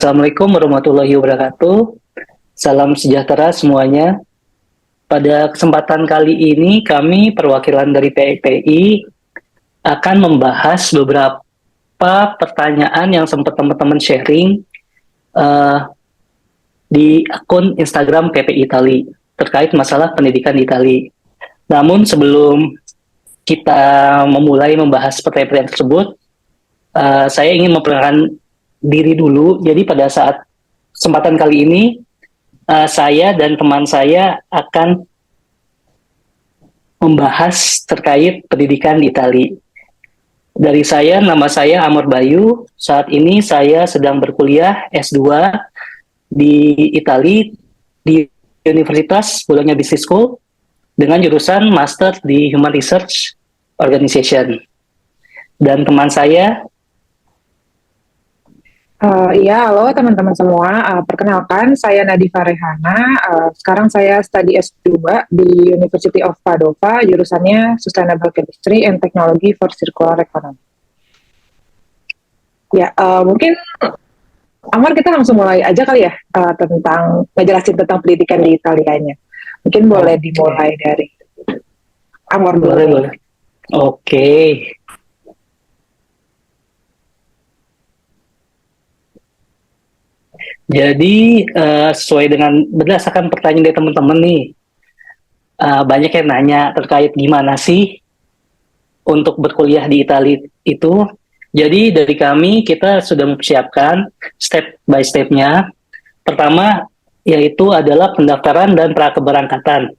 Assalamualaikum warahmatullahi wabarakatuh. Salam sejahtera semuanya. Pada kesempatan kali ini, kami perwakilan dari PIPI akan membahas beberapa pertanyaan yang sempat teman-teman sharing uh, di akun Instagram PPI Itali terkait masalah pendidikan di Itali. Namun sebelum kita memulai membahas pertanyaan tersebut, saya ingin memperkenalkan diri dulu. Jadi pada saat kesempatan kali ini, saya dan teman saya akan membahas terkait pendidikan di Itali. Dari saya, nama saya Amor Bayu. Saat ini saya sedang berkuliah S2 di Itali di Universitas Bologna Business School dengan jurusan Master di Human Research Organization. Dan teman saya Iya, halo teman-teman semua. Perkenalkan, saya Nadifa Rehana. Sekarang saya studi S2 di University of Padova, jurusannya Sustainable Chemistry and Technology for Circular Economy. Ya, mungkin Amar kita langsung mulai aja kali ya tentang ngejelasin tentang pendidikan di Italianya. Mungkin boleh dimulai dari Amar dulu. boleh. Oke. Jadi sesuai dengan berdasarkan pertanyaan dari teman-teman nih, banyak yang nanya terkait gimana sih untuk berkuliah di Italia itu. Jadi dari kami kita sudah mempersiapkan step by step-nya. Pertama yaitu adalah pendaftaran dan prakeberangkatan.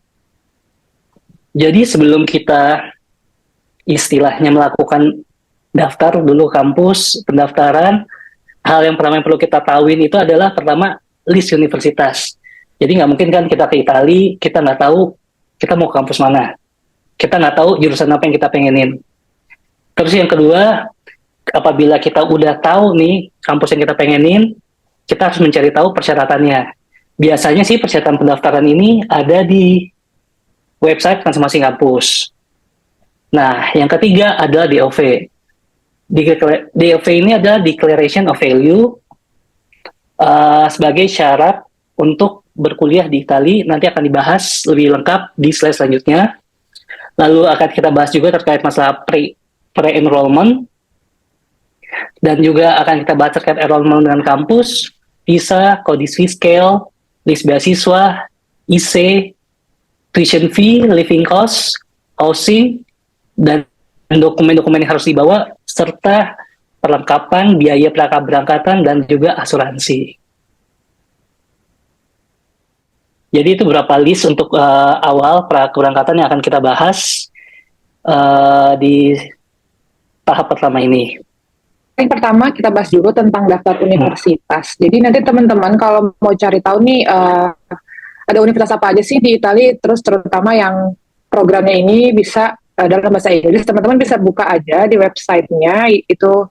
Jadi sebelum kita istilahnya melakukan daftar dulu kampus, pendaftaran, hal yang pertama yang perlu kita tahuin itu adalah pertama list universitas. Jadi nggak mungkin kan kita ke Itali, kita nggak tahu kita mau ke kampus mana. Kita nggak tahu jurusan apa yang kita pengenin. Terus yang kedua, apabila kita udah tahu nih kampus yang kita pengenin, kita harus mencari tahu persyaratannya. Biasanya sih persyaratan pendaftaran ini ada di website masing-masing kampus. Nah, yang ketiga adalah DOV. DOV ini adalah Declaration of Value sebagai syarat untuk berkuliah di Itali. Nanti akan dibahas lebih lengkap di slide selanjutnya. Lalu akan kita bahas juga terkait masalah pre-enrollment, dan juga akan kita bahas terkait enrollment dengan kampus, visa, kondisi fee scale, list beasiswa, IC, tuition fee, living cost, housing, dan dokumen-dokumen yang harus dibawa, serta perlengkapan biaya prakeberangkatan dan juga asuransi. Jadi itu beberapa list untuk awal prakeberangkatan yang akan kita bahas di tahap pertama ini. Yang pertama kita bahas dulu tentang daftar universitas. Jadi nanti teman-teman kalau mau cari tahu nih ada universitas apa aja sih di Italia, terus terutama yang programnya ini bisa dalam bahasa Inggris, teman-teman bisa buka aja di websitenya, itu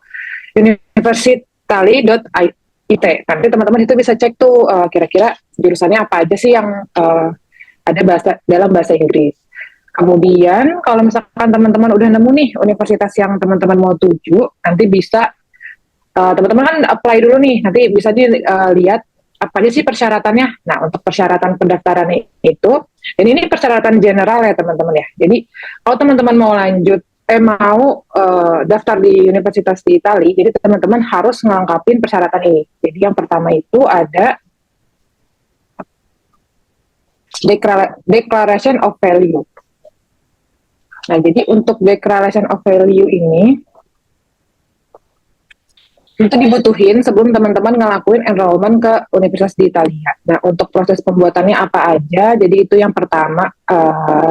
universitali.it. Nanti teman-teman itu bisa cek tuh kira-kira jurusannya apa aja sih yang ada dalam bahasa Inggris. Kemudian kalau misalkan teman-teman udah nemu nih universitas yang teman-teman mau tuju, nanti bisa teman-teman kan apply dulu nih, nanti bisa dilihat apa aja sih persyaratannya. Nah, untuk persyaratan pendaftaran itu, dan ini persyaratan general ya teman-teman ya. Jadi kalau teman-teman mau lanjut, mau daftar di universitas di Itali, jadi teman-teman harus ngelengkapin persyaratan ini. Jadi yang pertama itu ada Declaration of Value. Nah, jadi untuk Declaration of Value ini itu dibutuhin sebelum teman-teman ngelakuin enrollment ke universitas di Italia. Nah, untuk proses pembuatannya apa aja? Jadi itu yang pertama,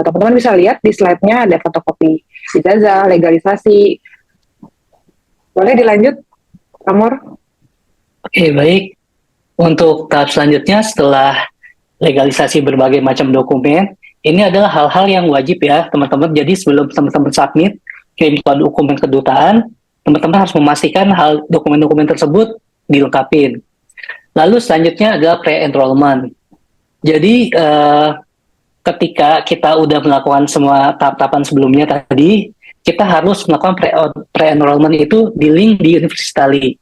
teman-teman bisa lihat di slide-nya ada fotokopi ijazah, legalisasi. Boleh dilanjut, Amor? Oke, baik. Untuk tahap selanjutnya setelah legalisasi berbagai macam dokumen, ini adalah hal-hal yang wajib ya teman-teman. Jadi sebelum teman-teman submit kirim dokumen kedutaan, teman-teman harus memastikan hal dokumen-dokumen tersebut dilengkapin. Lalu selanjutnya adalah pre-enrollment. Jadi ketika kita udah melakukan semua tahap-tahapan sebelumnya tadi, kita harus melakukan pre-enrollment itu di link di Universitas Itali.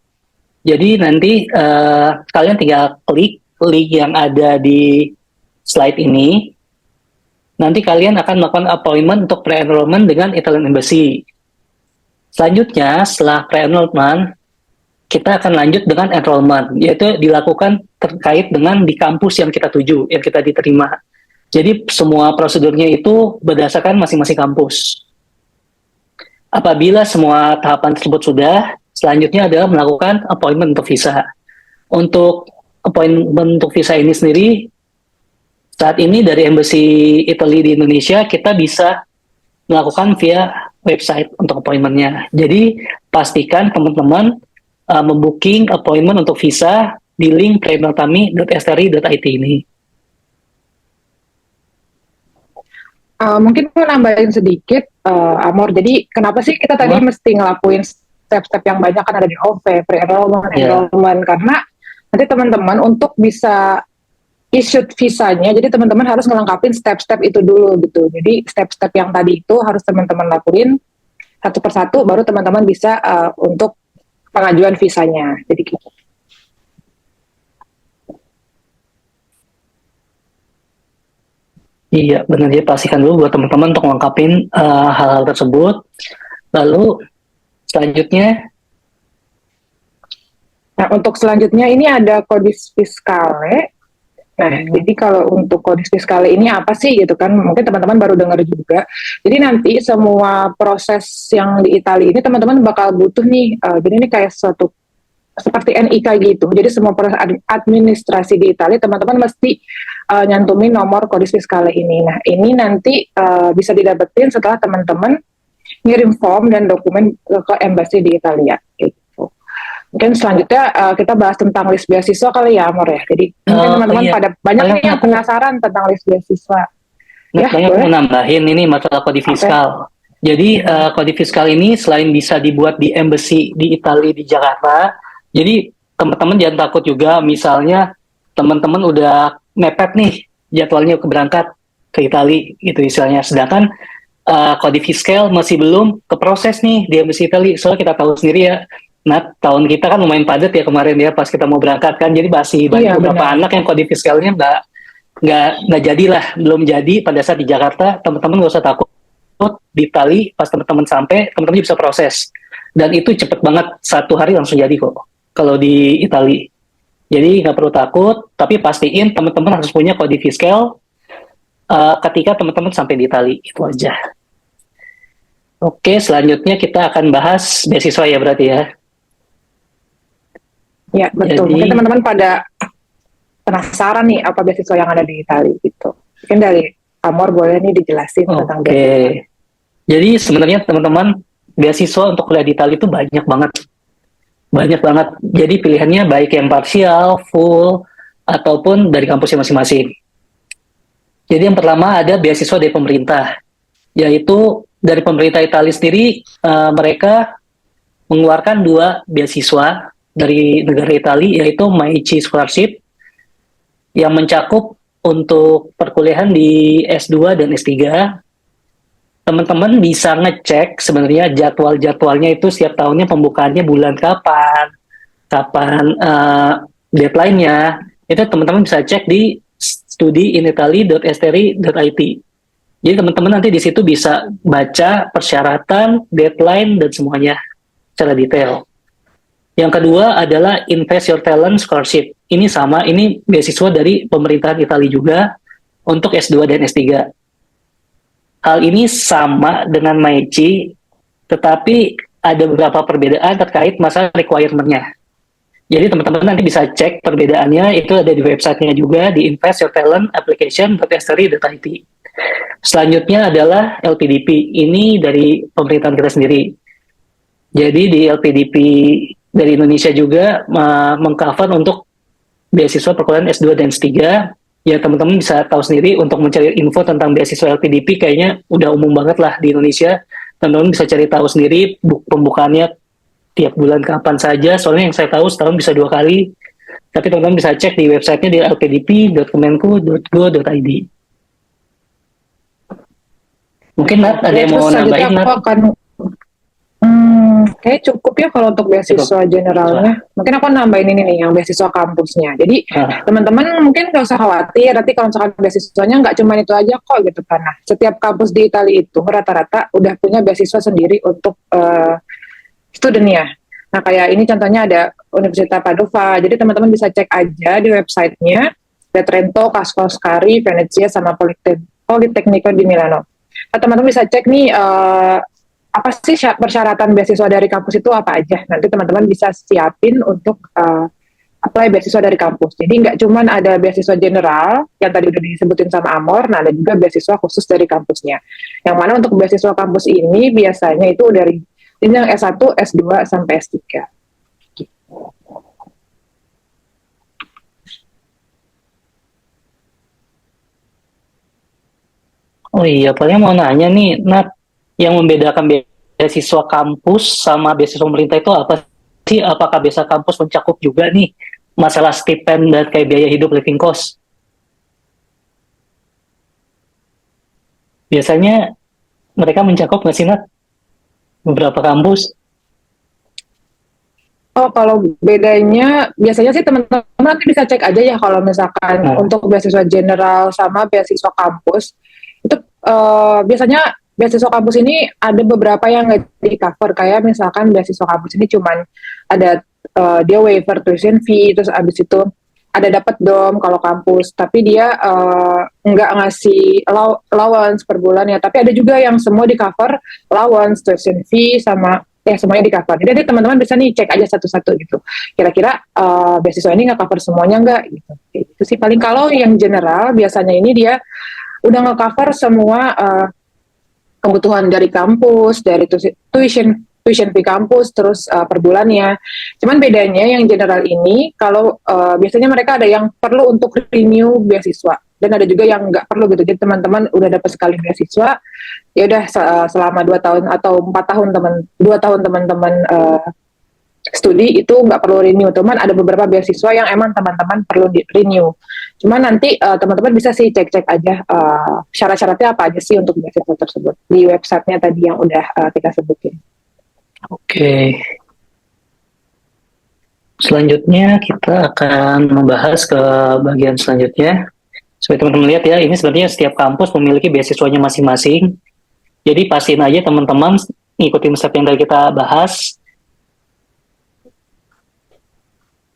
Jadi nanti kalian tinggal klik link yang ada di slide ini. Nanti kalian akan melakukan appointment untuk pre-enrollment dengan Italian Embassy. Selanjutnya, setelah pre-enrollment, kita akan lanjut dengan enrollment, yaitu dilakukan terkait dengan di kampus yang kita tuju, yang kita diterima. Jadi semua prosedurnya itu berdasarkan masing-masing kampus. Apabila semua tahapan tersebut sudah, selanjutnya adalah melakukan appointment untuk visa. Untuk appointment untuk visa ini sendiri, saat ini dari Embassy Italy di Indonesia, kita bisa melakukan via website untuk appointment-nya. Jadi pastikan teman-teman membooking appointment untuk visa di link premiltami.stri.it ini. Mungkin mau nambahin sedikit, Amor. Jadi kenapa sih kita tadi mesti ngelakuin step-step yang banyak, kan ada di OV, pre-enrollment, enrollment, karena nanti teman-teman untuk bisa issue visanya, jadi teman-teman harus ngelengkapin step-step itu dulu gitu. Jadi step-step yang tadi itu harus teman-teman lakuin satu persatu, baru teman-teman bisa untuk pengajuan visanya. Jadi gitu. Iya, benar. Jadi pastikan dulu buat teman-teman untuk melengkapin hal-hal tersebut. Lalu selanjutnya, nah untuk selanjutnya ini ada kodis fiskale. Nah, jadi kalau untuk kodis fiskale ini apa sih gitu kan? Mungkin teman-teman baru dengar juga. Jadi nanti semua proses yang di Italia ini teman-teman bakal butuh nih. Jadi ini kayak suatu seperti NIK gitu. Jadi semua proses administrasi di Italia teman-teman mesti nyantumin nomor kodis fiskale ini. Nah, ini nanti bisa didapetin setelah teman-teman ngirim form dan dokumen ke embassy di Italia gitu. Mungkin selanjutnya kita bahas tentang list beasiswa kali ya, Amor ya. Jadi mungkin teman-teman pada banyak nih yang penasaran tentang list beasiswa. Ya, boleh mau nambahin ini masalah kode fiskal. Jadi kode fiskal ini selain bisa dibuat di embassy di Italia di Jakarta, jadi teman-teman jangan takut juga, misalnya teman-teman udah mepet nih jadwalnya berangkat ke Italia gitu istilahnya, sedangkan kode fiskal masih belum keproses nih di embassy Italia. Soalnya kita tahu sendiri ya, nah tahun kita kan lumayan padat ya kemarin ya pas kita mau berangkat kan, jadi masih banyak beberapa anak yang kode fiskalnya nggak jadilah, belum jadi pada saat di Jakarta. Teman-teman nggak usah takut, di Itali pas teman-teman sampai teman-teman bisa proses, dan itu cepet banget, 1 hari langsung jadi kok kalau di Itali. Jadi nggak perlu takut, tapi pastiin teman-teman harus punya kode fiskal ketika teman-teman sampai di Itali. Itu aja. Oke, selanjutnya kita akan bahas beasiswa ya berarti ya. Ya betul. Jadi, mungkin teman-teman pada penasaran nih apa beasiswa yang ada di Italia gitu. Mungkin dari Amor boleh nih dijelasin tentang beasiswa. Jadi sebenarnya teman-teman, beasiswa untuk kuliah di Italia itu banyak banget. Banyak banget. Jadi pilihannya baik yang parsial, full, ataupun dari kampusnya masing-masing. Jadi yang pertama ada beasiswa dari pemerintah, yaitu dari pemerintah Italia sendiri, mereka mengeluarkan 2 beasiswa dari negara Italia, yaitu MAICI Scholarship, yang mencakup untuk perkuliahan di S2 dan S3. Teman-teman bisa ngecek sebenarnya jadwal-jadwalnya itu setiap tahunnya pembukaannya bulan kapan deadline-nya. Itu teman-teman bisa cek di studiinitaly.stri.it. Jadi teman-teman nanti di situ bisa baca persyaratan, deadline, dan semuanya secara detail. Yang kedua adalah Invest Your Talent Scholarship. Ini sama, ini beasiswa dari pemerintahan Italia juga untuk S2 dan S3. Hal ini sama dengan MAICI, tetapi ada beberapa perbedaan terkait masalah requirement-nya. Jadi teman-teman nanti bisa cek perbedaannya, itu ada di website-nya juga, di investyourtalentapplication.stri.it. Selanjutnya adalah LPDP, ini dari pemerintahan kita sendiri. Jadi di LPDP dari Indonesia juga mengcover untuk beasiswa perkuliahan S2 dan S3. Ya teman-teman bisa tahu sendiri, untuk mencari info tentang beasiswa LPDP kayaknya udah umum banget lah di Indonesia. Teman-teman bisa cari tahu sendiri pembukaannya tiap bulan kapan saja, soalnya yang saya tahu setahun bisa 2 kali. Tapi teman-teman bisa cek di websitenya di lpdp.kemenku.go.id. Mungkin Nat ada yang mau nambahin, Nat? Kayak cukup ya kalau untuk beasiswa Cukup. generalnya. Mungkin aku nambahin ini nih, yang beasiswa kampusnya. Jadi Nah, teman-teman mungkin nggak usah khawatir, nanti kalau misalkan beasiswanya nggak cuma itu aja kok gitu kan. Nah, setiap kampus di Italia itu rata-rata udah punya beasiswa sendiri untuk studentnya. Nah, kayak ini contohnya ada Universitas Padova. Jadi teman-teman bisa cek aja di websitenya, Trento, Foscari, Venezia, sama Politecnico di Milano. Nah, teman-teman bisa cek nih apa sih persyaratan beasiswa dari kampus itu apa aja. Nanti teman-teman bisa siapin untuk apply beasiswa dari kampus. Jadi nggak cuma ada beasiswa general yang tadi udah disebutin sama Amor, nah ada juga beasiswa khusus dari kampusnya. Yang mana untuk beasiswa kampus ini biasanya itu dari jenjang S1, S2, sampai S3. oh iya, paling mau nanya nih, Nat, yang membedakan beasiswa kampus sama beasiswa pemerintah itu apa sih? Apakah beasiswa kampus mencakup juga nih masalah stipend dan kayak biaya hidup living cost? Biasanya mereka mencakup nggak sih, Nat? Beberapa kampus? Oh, kalau bedanya biasanya sih teman-teman nanti bisa cek aja ya kalau misalkan Nah, untuk beasiswa general sama beasiswa kampus itu biasanya beasiswa kampus ini ada beberapa yang nggak di cover kayak misalkan beasiswa kampus ini cuman ada dia waiver tuition fee terus abis itu ada dapat dom kalau kampus tapi dia nggak ngasih allowance per bulan ya tapi ada juga yang semua di cover allowance tuition fee sama ya semuanya di cover. Jadi teman-teman bisa nih cek aja satu-satu gitu. Kira-kira beasiswa ini nggak cover semuanya nggak gitu. Itu sih paling kalau yang general biasanya ini dia udah nge-cover semua kebutuhan dari kampus, dari tuition tuition fee kampus, terus per bulannya. Cuman bedanya yang general ini, kalau biasanya mereka ada yang perlu untuk renew beasiswa, dan ada juga yang nggak perlu gitu. Jadi teman-teman udah dapat sekali beasiswa, ya udah selama 2 tahun atau 4 tahun 2 tahun teman-teman studi itu nggak perlu renew. Cuman ada beberapa beasiswa yang emang teman-teman perlu di renew. Cuman nanti teman-teman bisa sih cek-cek aja syarat-syaratnya apa aja sih untuk beasiswa tersebut di websitenya tadi yang udah kita sebutin. oke. Selanjutnya kita akan membahas ke bagian selanjutnya. Supaya teman-teman lihat ya, ini sebenarnya setiap kampus memiliki beasiswanya masing-masing. Jadi pastiin aja teman-teman ngikutin step yang tadi kita bahas.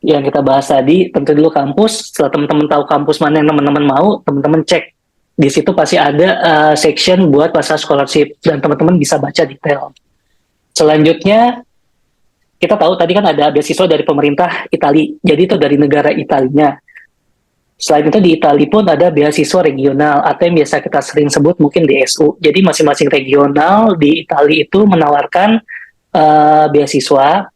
Yang kita bahas tadi, tentu dulu kampus. Setelah teman-teman tahu kampus mana yang teman-teman mau, teman-teman cek. Di situ pasti ada section buat masalah scholarship dan teman-teman bisa baca detail. Selanjutnya, kita tahu tadi kan ada beasiswa dari pemerintah Italia. Jadi itu dari negara Italinya. Selain itu di Italia pun ada beasiswa regional atau yang biasa kita sering sebut mungkin DSU. Jadi masing-masing regional di Italia itu menawarkan beasiswa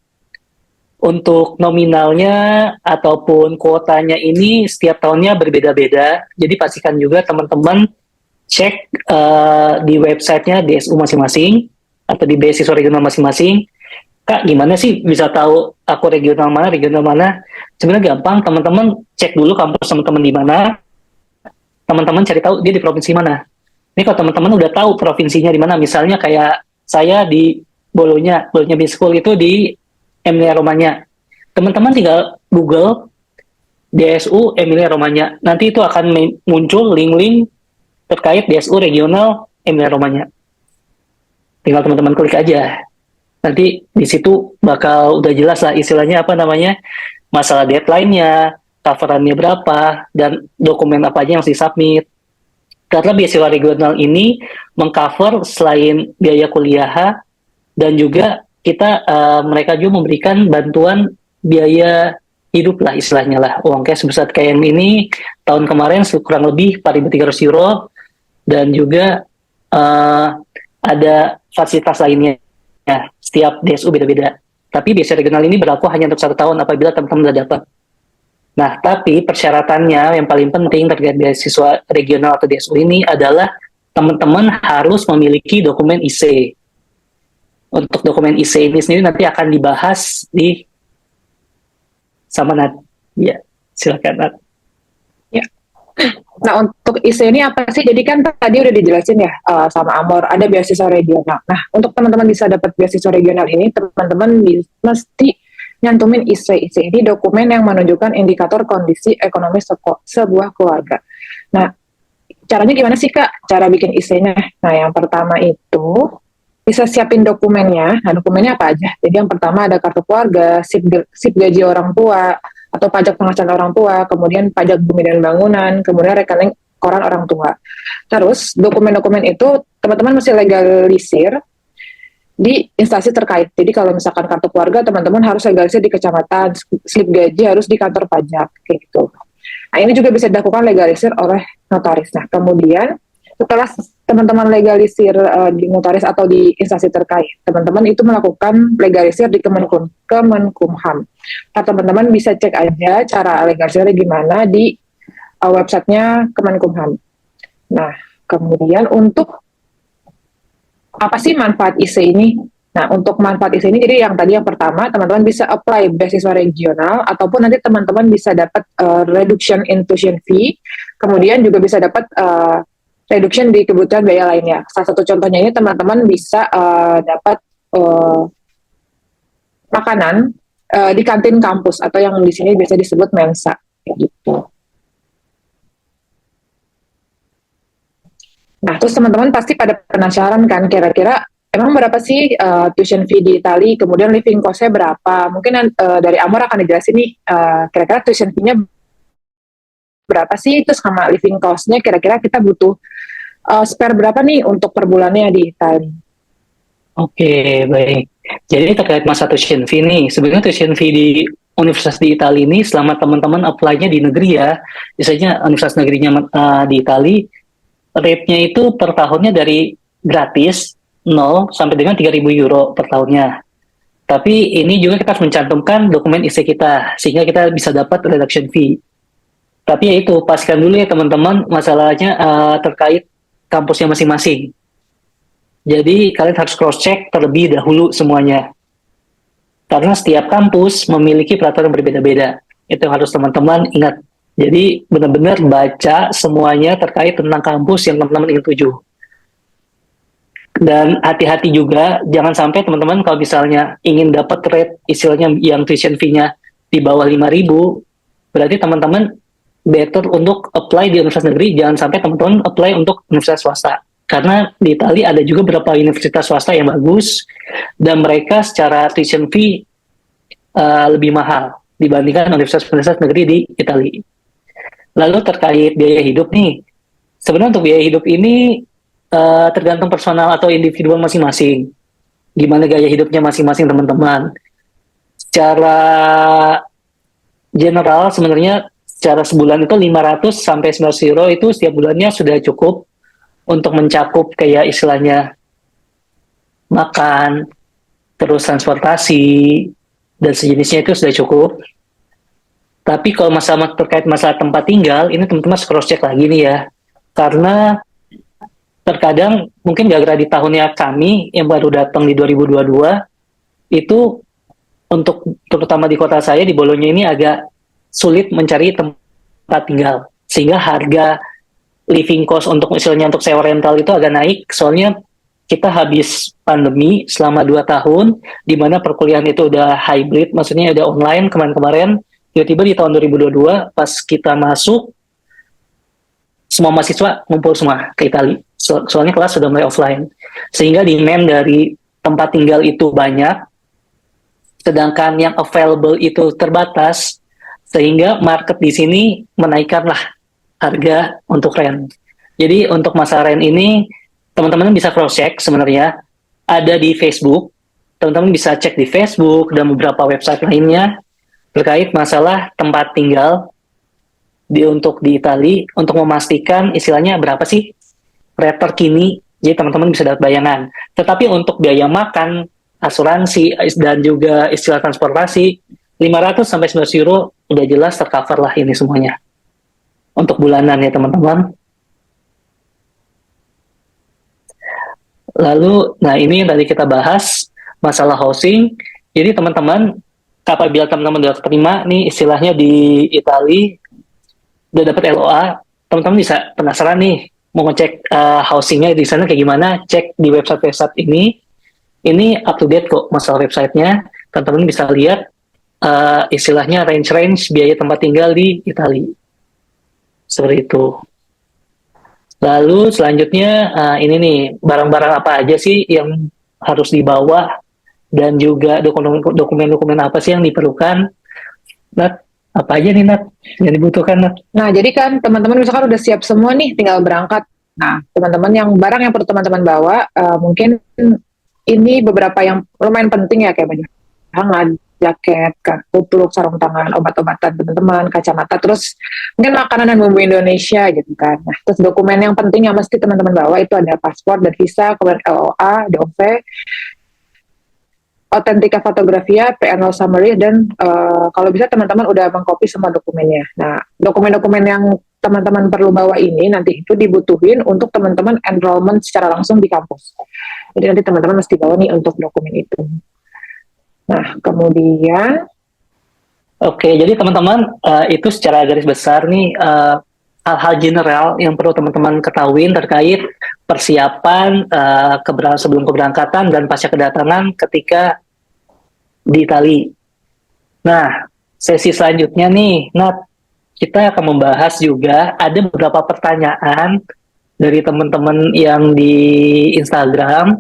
untuk nominalnya ataupun kuotanya ini setiap tahunnya berbeda-beda. Jadi pastikan juga teman-teman cek di websitenya DSU masing-masing atau di beasiswa regional masing-masing. Kak, gimana sih bisa tahu aku regional mana? Sebenarnya gampang, teman-teman cek dulu kampus teman-teman di mana, teman-teman cari tahu dia di provinsi mana. Ini kalau teman-teman udah tahu provinsinya di mana, misalnya kayak saya di Bologna Business School itu di Emilia Romagna. Teman-teman tinggal Google DSU Emilia Romagna. Nanti itu akan muncul link-link terkait DSU regional Emilia Romagna. Tinggal teman-teman klik aja. Nanti di situ bakal udah jelas lah istilahnya apa namanya, masalah deadline-nya, coverannya berapa, dan dokumen apa aja yang harus disubmit. Karena beasiswa regional ini mengcover selain biaya kuliah dan juga kita mereka juga memberikan bantuan biaya hidup lah istilahnya lah, uang cash sebesar kayak ini tahun kemarin kurang lebih 4.300 euro, dan juga ada fasilitas lainnya. Ya, setiap DSU beda-beda. Tapi beasiswa regional ini berlaku hanya untuk 1 tahun apabila teman-teman sudah dapat. Nah, tapi persyaratannya yang paling penting terkait beasiswa regional atau DSU ini adalah teman-teman harus memiliki dokumen IC. Untuk dokumen IC ini sendiri nanti akan dibahas di sama Nat. Ya, silakan Nat. Ya. Nah, untuk ISE ini apa sih? Jadi kan tadi udah dijelasin ya sama Amor, ada beasiswa regional. Nah, untuk teman-teman bisa dapat beasiswa regional ini, teman-teman mesti nyantumin ISE. ISE ini dokumen yang menunjukkan indikator kondisi ekonomi sebuah keluarga. Nah, caranya gimana sih Kak? Cara bikin ISE-nya? Nah, yang pertama itu bisa siapin dokumennya. Nah, dokumennya apa aja? Jadi yang pertama ada kartu keluarga, SIP gaji orang tua, atau pajak penghasilan orang tua, kemudian pajak bumi dan bangunan, kemudian rekening koran orang tua. Terus dokumen-dokumen itu teman-teman mesti legalisir di instansi terkait. Jadi kalau misalkan kartu keluarga, teman-teman harus legalisir di kecamatan, slip gaji harus di kantor pajak, kayak gitu. Nah, ini juga bisa dilakukan legalisir oleh notaris. Nah, kemudian setelah teman-teman legalisir di notaris atau di instansi terkait, teman-teman itu melakukan legalisir di Kemenkumham. Nah, teman-teman bisa cek aja cara legalisirnya gimana di websitenya Kemenkumham. Nah, kemudian untuk apa sih manfaat ISE ini? Nah, untuk manfaat ISE ini, jadi yang pertama, teman-teman bisa apply beasiswa regional, ataupun nanti teman-teman bisa dapat reduction in tuition fee, kemudian juga bisa dapat reduction di kebutuhan biaya lainnya. Salah satu contohnya ini teman-teman bisa dapat makanan di kantin kampus, atau yang di sini biasa disebut mensa, gitu. Nah, terus teman-teman pasti pada penasaran kan, kira-kira emang berapa sih tuition fee di Itali, kemudian living cost-nya berapa? Mungkin dari Amor akan dijelasin nih, kira-kira tuition fee-nya berapa sih, terus sama living cost-nya kira-kira kita butuh spare berapa nih untuk per bulannya di Itali. Oke, baik. Jadi terkait masa tuition fee nih, sebenarnya tuition fee di universitas di Italia ini selama teman-teman apply-nya di negeri ya, biasanya universitas negerinya di Italia, rate-nya itu per tahunnya dari gratis 0 sampai dengan 3.000 euro per tahunnya. Tapi ini juga kita harus mencantumkan dokumen IC kita, sehingga kita bisa dapat reduction fee. Tapi ya itu, pastikan dulu ya teman-teman masalahnya terkait kampusnya masing-masing. Jadi kalian harus cross-check terlebih dahulu semuanya. Karena setiap kampus memiliki peraturan berbeda-beda. Itu yang harus teman-teman ingat. Jadi benar-benar baca semuanya terkait tentang kampus yang teman-teman ingin tuju. Dan hati-hati juga, jangan sampai teman-teman kalau misalnya ingin dapat rate istilahnya yang tuition fee-nya di bawah 5.000, berarti teman-teman better untuk apply di universitas negeri, jangan sampai teman-teman apply untuk universitas swasta. Karena di Italia ada juga beberapa universitas swasta yang bagus, dan mereka secara tuition fee lebih mahal dibandingkan universitas-universitas negeri di Italia. Lalu terkait biaya hidup nih, sebenarnya untuk biaya hidup ini tergantung personal atau individual masing-masing. Gimana gaya hidupnya masing-masing teman-teman. Secara general sebenarnya secara sebulan itu 500 sampai 900 euro itu setiap bulannya sudah cukup untuk mencakup kayak istilahnya makan, terus transportasi, dan sejenisnya itu sudah cukup. Tapi kalau masalah terkait masalah tempat tinggal, ini teman-teman harus cross-check lagi nih ya. Karena terkadang mungkin gara-gara di tahunnya kami yang baru datang di 2022, itu untuk terutama di kota saya, di Bologna ini agak sulit mencari tempat tinggal. Sehingga harga living cost untuk misalnya untuk sewa rental itu agak naik, soalnya kita habis pandemi selama 2 tahun, di mana perkuliahan itu udah hybrid, maksudnya udah online kemarin-kemarin, tiba-tiba di tahun 2022, pas kita masuk, semua mahasiswa ngumpul semua ke Itali. Soalnya kelas sudah mulai offline. Sehingga demand dari tempat tinggal itu banyak, sedangkan yang available itu terbatas, sehingga market di sini menaikkanlah harga untuk rent. Jadi untuk masa rent ini, teman-teman bisa cross-check sebenarnya, ada di Facebook, teman-teman bisa cek di Facebook dan beberapa website lainnya, terkait masalah tempat tinggal untuk di Itali, untuk memastikan istilahnya berapa sih rate terkini, jadi teman-teman bisa dapat bayangan. Tetapi untuk biaya makan, asuransi, dan juga istilah transportasi, 500 sampai 900 euro udah jelas tercover lah ini semuanya. Untuk bulanan ya teman-teman. Lalu, nah ini yang tadi kita bahas, masalah housing. Jadi teman-teman, apabila teman-teman sudah terima nih istilahnya di Itali, udah dapat LOA, teman-teman bisa penasaran nih, mau ngecek housingnya di sana kayak gimana, cek di website-website ini up to date kok masalah websitenya, teman-teman bisa lihat istilahnya range-range biaya tempat tinggal di Italia, seperti itu. Lalu selanjutnya ini nih, barang-barang apa aja sih yang harus dibawa dan juga dokumen-dokumen apa sih yang diperlukan, Nat? Apa aja nih, Nat, yang dibutuhkan, Nat? Nah, jadi kan teman-teman misalkan udah siap semua nih, tinggal berangkat. Nah, teman-teman yang barang yang perlu teman-teman bawa, mungkin ini beberapa yang lumayan penting ya, kayak baju hangat, jaket, kupluk, sarung tangan, obat-obatan teman-teman, kacamata, terus mungkin makanan dan bumbu Indonesia gitu kan. Nah, terus dokumen yang penting yang mesti teman-teman bawa itu ada paspor dan visa, kemudian LOA, DOV, Autentika Fotografia, PNL Summary, dan kalau bisa teman-teman udah mengcopy semua dokumennya. Nah, dokumen-dokumen yang teman-teman perlu bawa ini nanti itu dibutuhin untuk teman-teman enrollment secara langsung di kampus. Jadi nanti teman-teman mesti bawa nih untuk dokumen itu. Nah, kemudian Oke, jadi teman-teman itu secara garis besar nih hal-hal general yang perlu teman-teman ketahui terkait persiapan sebelum keberangkatan dan pasca kedatangan ketika di Itali. Nah, sesi selanjutnya nih, Nat, kita akan membahas juga ada beberapa pertanyaan dari teman-teman yang di Instagram.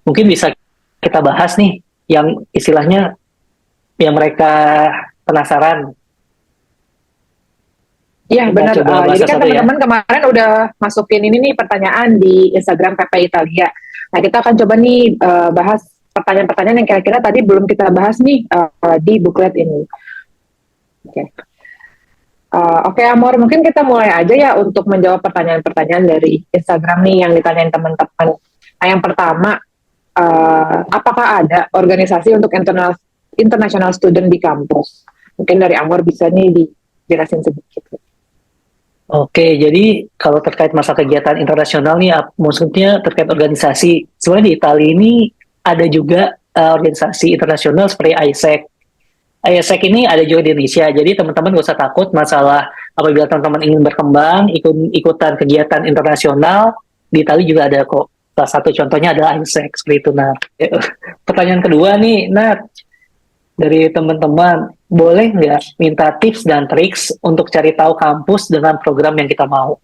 Mungkin bisa kita bahas nih, yang istilahnya yang mereka penasaran. ya Kita benar. coba bahas Jadi kan satu ya. teman-teman kemarin udah masukin ini nih pertanyaan di Instagram PP Italia. Nah, kita akan coba nih bahas pertanyaan-pertanyaan yang kira-kira tadi belum kita bahas nih di booklet ini. Oke. Oke, Amor, mungkin kita mulai aja ya untuk menjawab pertanyaan-pertanyaan dari Instagram nih yang ditanyain teman-teman. Nah, yang pertama, apakah ada organisasi untuk international student di kampus? Mungkin dari Amor bisa nih dijelasin sedikit. Oke, jadi kalau terkait masa kegiatan internasional nih, maksudnya terkait organisasi. Sebenarnya di Italia ini ada juga organisasi internasional seperti ISEC. ISEC ini ada juga di Indonesia, jadi teman-teman gak usah takut masalah apabila teman-teman ingin berkembang, ikutan kegiatan internasional, di Italia juga ada kok. Salah satu contohnya adalah ISEC, seperti itu. Nah, pertanyaan kedua nih, Nat, dari teman-teman, boleh nggak minta tips dan triks untuk cari tahu kampus dengan program yang kita mau?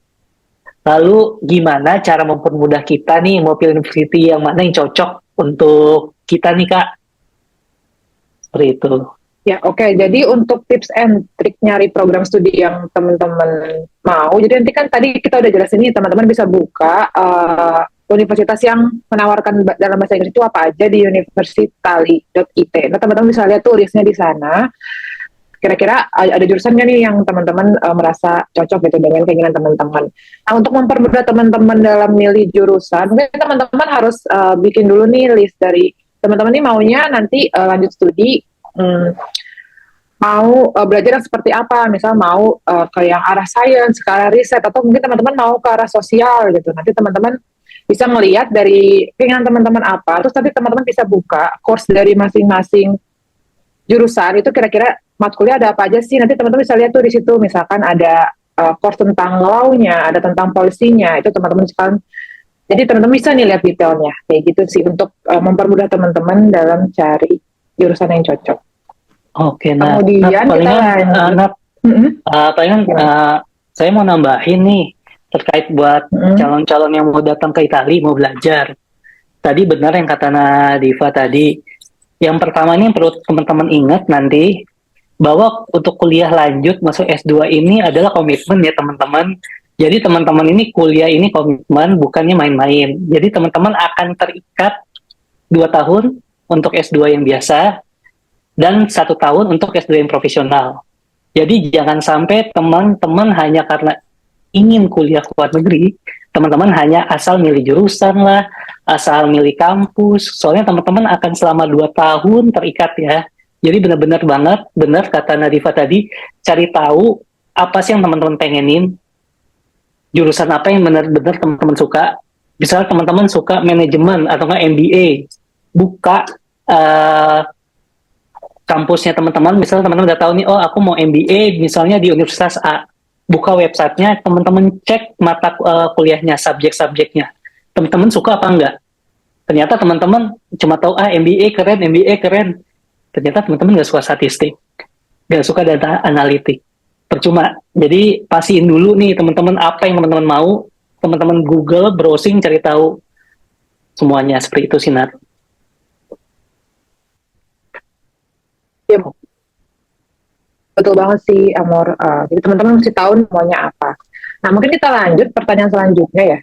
Lalu gimana cara mempermudah kita nih mau pilih university yang mana yang cocok untuk kita nih, Kak? Seperti itu. Ya, oke. Jadi untuk tips and trik nyari program studi yang teman-teman mau, jadi nanti kan tadi kita udah jelasin nih, teman-teman bisa buka universitas yang menawarkan dalam bahasa Inggris itu apa aja di universitali.it. Nah, teman-teman bisa lihat tuh listnya di sana. Kira-kira ada jurusan nggak nih yang teman-teman merasa cocok gitu dengan keinginan teman-teman. Nah, untuk mempermudah teman-teman dalam milih jurusan, mungkin teman-teman harus bikin dulu nih list dari teman-teman ini maunya nanti lanjut studi, mau belajar yang seperti apa, misal mau ke yang arah sains, ke arah riset, atau mungkin teman-teman mau ke arah sosial gitu. Nanti teman-teman bisa melihat dari keinginan teman-teman apa, terus nanti teman-teman bisa buka course dari masing-masing jurusan itu kira-kira matkulnya ada apa aja sih. Nanti teman-teman bisa lihat tuh di situ, misalkan ada course tentang law-nya, ada tentang polisinya, itu teman-teman sekarang. Jadi teman-teman bisa nih lihat detailnya, kayak gitu sih untuk mempermudah teman-teman dalam cari jurusan yang cocok. Oke, nah, Kemudian kita lanjut. palingan saya mau nambahin nih terkait buat calon-calon yang mau datang ke Italia mau belajar. Tadi benar yang kata Nadifa tadi. Yang pertama ini perlu teman-teman ingat nanti bahwa untuk kuliah lanjut masuk S2 ini adalah komitmen ya teman-teman. Jadi teman-teman ini kuliah ini komitmen, bukannya main-main. Jadi teman-teman akan terikat 2 tahun untuk S2 yang biasa dan 1 tahun untuk S2 yang profesional. Jadi jangan sampai teman-teman hanya karena ingin kuliah ke luar negeri, teman-teman hanya asal milih jurusan lah, asal milih kampus. Soalnya teman-teman akan selama 2 tahun terikat ya. Jadi benar-benar banget, benar kata Nadifa tadi, cari tahu apa sih yang teman-teman pengenin, jurusan apa yang benar-benar teman-teman suka. Misalnya teman-teman suka manajemen atau nggak MBA, buka kampusnya teman-teman. Misalnya teman-teman udah tahu nih, oh aku mau MBA misalnya di Universitas A. buka websitenya, teman-teman cek mata kuliahnya, subjek-subjeknya. Teman-teman suka apa enggak? Ternyata teman-teman cuma tahu MBA keren, MBA keren. Ternyata teman-teman nggak suka statistik, nggak suka data analitik. Percuma. Jadi pastiin dulu nih teman-teman apa yang teman-teman mau. Teman-teman Google, browsing, cari tahu semuanya seperti itu sih, Nat. Ya, betul banget sih, Amor. Jadi teman-teman mesti tahu semuanya apa. Nah, mungkin kita lanjut pertanyaan selanjutnya ya.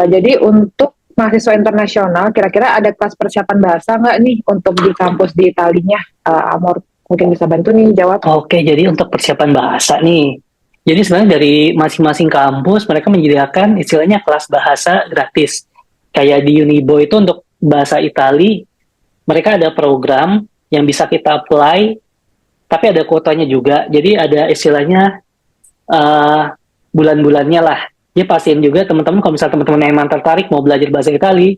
Jadi untuk mahasiswa internasional, kira-kira ada kelas persiapan bahasa nggak nih untuk di kampus di Italinya? Amor mungkin bisa bantu nih jawab. Oke, jadi untuk persiapan bahasa nih. Jadi sebenarnya dari masing-masing kampus mereka menyediakan istilahnya kelas bahasa gratis. Kayak di Unibo itu untuk bahasa Itali, mereka ada program yang bisa kita apply, tapi ada kuotanya juga. Jadi ada istilahnya bulan-bulannya lah. Dia pastiin juga teman-teman kalau misalnya teman-teman yang emang tertarik mau belajar bahasa Itali,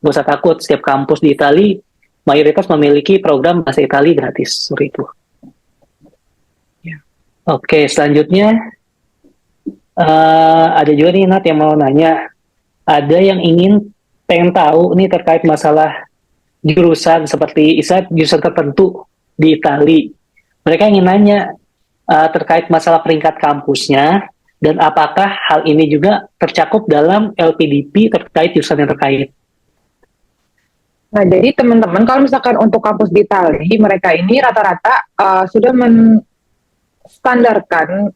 gak usah takut. Setiap kampus di Itali mayoritas memiliki program bahasa Itali gratis seperti itu. Oke, selanjutnya ada juga nih Nat yang mau nanya. Ada yang pengen tahu nih terkait masalah jurusan seperti jurusan tertentu di Itali. Mereka ingin nanya terkait masalah peringkat kampusnya dan apakah hal ini juga tercakup dalam LPDP terkait jurusan yang terkait. Nah, jadi teman-teman kalau misalkan untuk kampus di Itali, mereka ini rata-rata sudah standarkan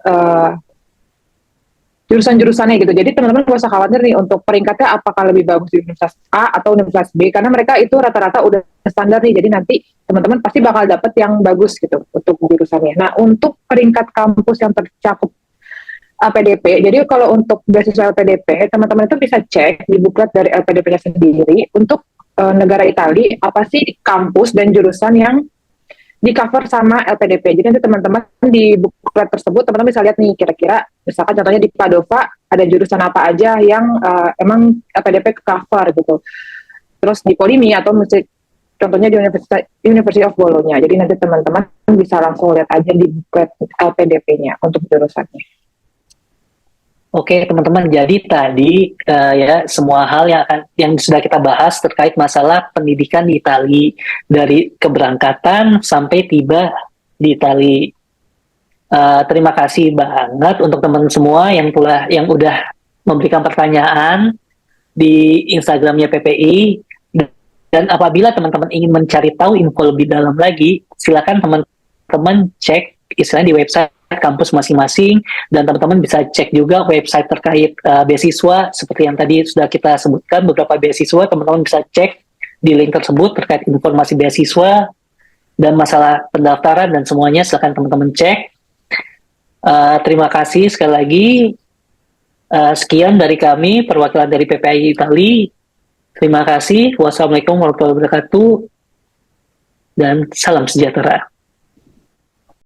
jurusan-jurusannya gitu. Jadi teman-teman gak usah khawatir nih untuk peringkatnya apakah lebih bagus di Universitas A atau Universitas B, karena mereka itu rata-rata udah standar nih. Jadi nanti teman-teman pasti bakal dapet yang bagus gitu untuk jurusannya. Nah, untuk peringkat kampus yang tercakup LPDP, jadi kalau untuk beasiswa LPDP, teman-teman itu bisa cek di buklet dari LPDP-nya sendiri untuk negara Italia, apa sih kampus dan jurusan yang di cover sama LPDP. Jadi nanti teman-teman di buklet tersebut teman-teman bisa lihat nih kira-kira misalkan contohnya di Padova ada jurusan apa aja yang emang LPDP ke cover gitu. Terus di Polimi atau contohnya di University of Bologna. Jadi nanti teman-teman bisa langsung lihat aja di buklet LPDP-nya untuk jurusannya. Oke teman-teman, jadi tadi ya semua hal yang sudah kita bahas terkait masalah pendidikan di Itali dari keberangkatan sampai tiba di Itali. Terima kasih banget untuk teman semua yang udah memberikan pertanyaan di Instagramnya PPI. Dan apabila teman-teman ingin mencari tahu info lebih dalam lagi, silakan teman-teman cek istilahnya di website kampus masing-masing, dan teman-teman bisa cek juga website terkait beasiswa seperti yang tadi sudah kita sebutkan beberapa beasiswa. Teman-teman bisa cek di link tersebut terkait informasi beasiswa dan masalah pendaftaran dan semuanya. Silakan teman-teman cek. Terima kasih sekali lagi. Sekian dari kami perwakilan dari PPI Itali. Terima kasih. Wassalamualaikum warahmatullahi wabarakatuh dan salam sejahtera.